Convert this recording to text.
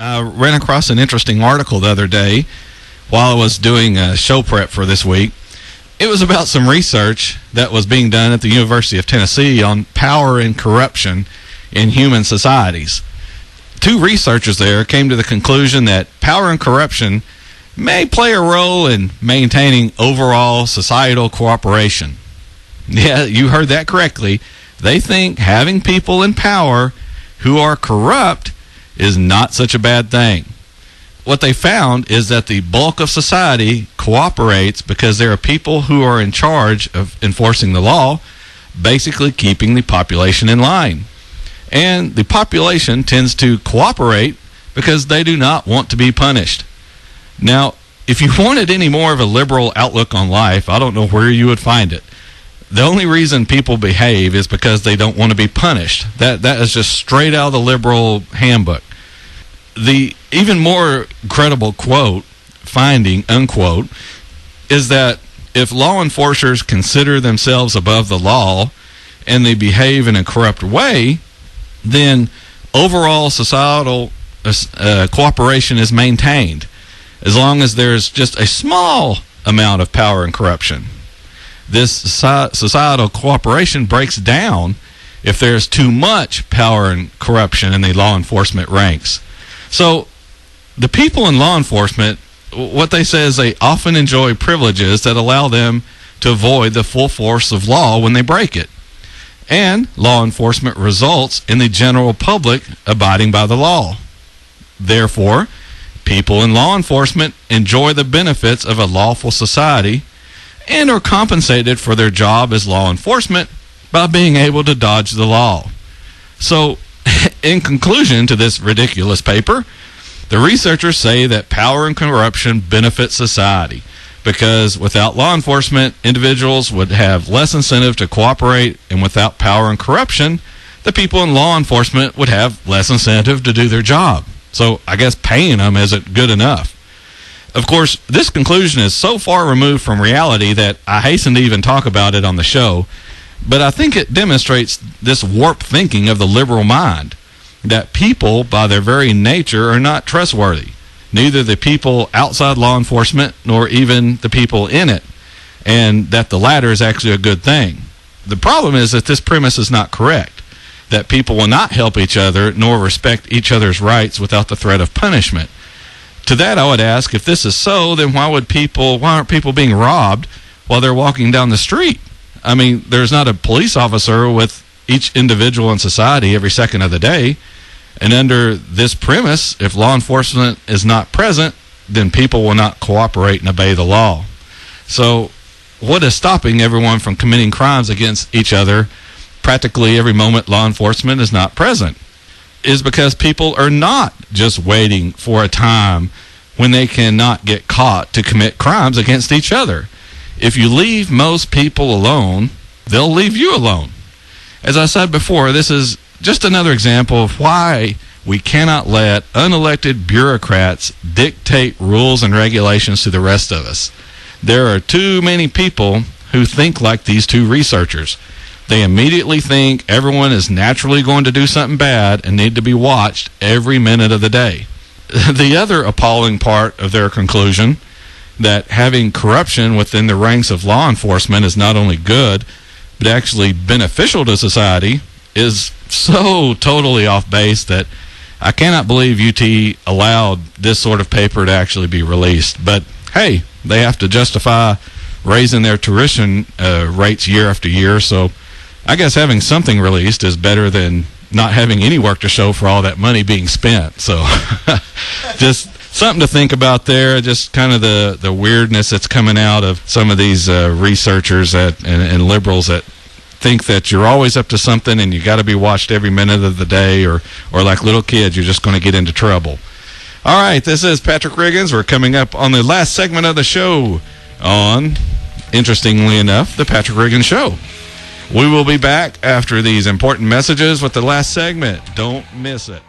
I ran across an interesting article the other day while I was doing a show prep for this week. It was about some research that was being done at the University of Tennessee on power and corruption in human societies. Two researchers there came to the conclusion that power and corruption may play a role in maintaining overall societal cooperation. Yeah, you heard that correctly. They think having people in power who are corrupt is not such a bad thing. What they found is that the bulk of society cooperates because there are people who are in charge of enforcing the law, basically keeping the population in line. And the population tends to cooperate because they do not want to be punished. Now, if you wanted any more of a liberal outlook on life, I don't know where you would find it. The only reason people behave is because they don't want to be punished. That is just straight out of the liberal handbook. The even more credible finding, unquote, is that if law enforcers consider themselves above the law and they behave in a corrupt way, then overall societal cooperation is maintained, as long as there's just a small amount of power and corruption. This societal cooperation breaks down if there's too much power and corruption in the law enforcement ranks. So the people in law enforcement, what they say is they often enjoy privileges that allow them to avoid the full force of law when they break it. And law enforcement results in the general public abiding by the law. Therefore, people in law enforcement enjoy the benefits of a lawful society and are compensated for their job as law enforcement by being able to dodge the law. So, in conclusion to this ridiculous paper, the researchers say that power and corruption benefit society because without law enforcement, individuals would have less incentive to cooperate, and without power and corruption, the people in law enforcement would have less incentive to do their job. So I guess paying them isn't good enough. Of course, this conclusion is so far removed from reality that I hasten to even talk about it on the show, but I think it demonstrates this warped thinking of the liberal mind, that people, by their very nature, are not trustworthy, neither the people outside law enforcement nor even the people in it, and that the latter is actually a good thing. The problem is that this premise is not correct, that people will not help each other nor respect each other's rights without the threat of punishment. To that I would ask, if this is so, then why aren't people being robbed while they're walking down the street? I mean, there's not a police officer with each individual in society every second of the day. And under this premise, if law enforcement is not present, then people will not cooperate and obey the law. So what is stopping everyone from committing crimes against each other practically every moment law enforcement is not present? Is because people are not just waiting for a time when they cannot get caught to commit crimes against each other. If you leave most people alone, they'll leave you alone. As I said before, this is just another example of why we cannot let unelected bureaucrats dictate rules and regulations to the rest of us. There are too many people who think like these two researchers. They immediately think everyone is naturally going to do something bad and need to be watched every minute of the day. The other appalling part of their conclusion, that having corruption within the ranks of law enforcement is not only good, but actually beneficial to society, is so totally off base that I cannot believe UT allowed this sort of paper to actually be released. But hey, they have to justify raising their tuition rates year after year, so I guess having something released is better than not having any work to show for all that money being spent. So just something to think about there, just kind of the weirdness that's coming out of some of these researchers and liberals that think that you're always up to something and you got to be watched every minute of the day, or like little kids, you're just going to get into trouble. All right, this is Patrick Riggins. We're coming up on the last segment of the show on, interestingly enough, The Patrick Riggins Show. We will be back after these important messages with the last segment. Don't miss it.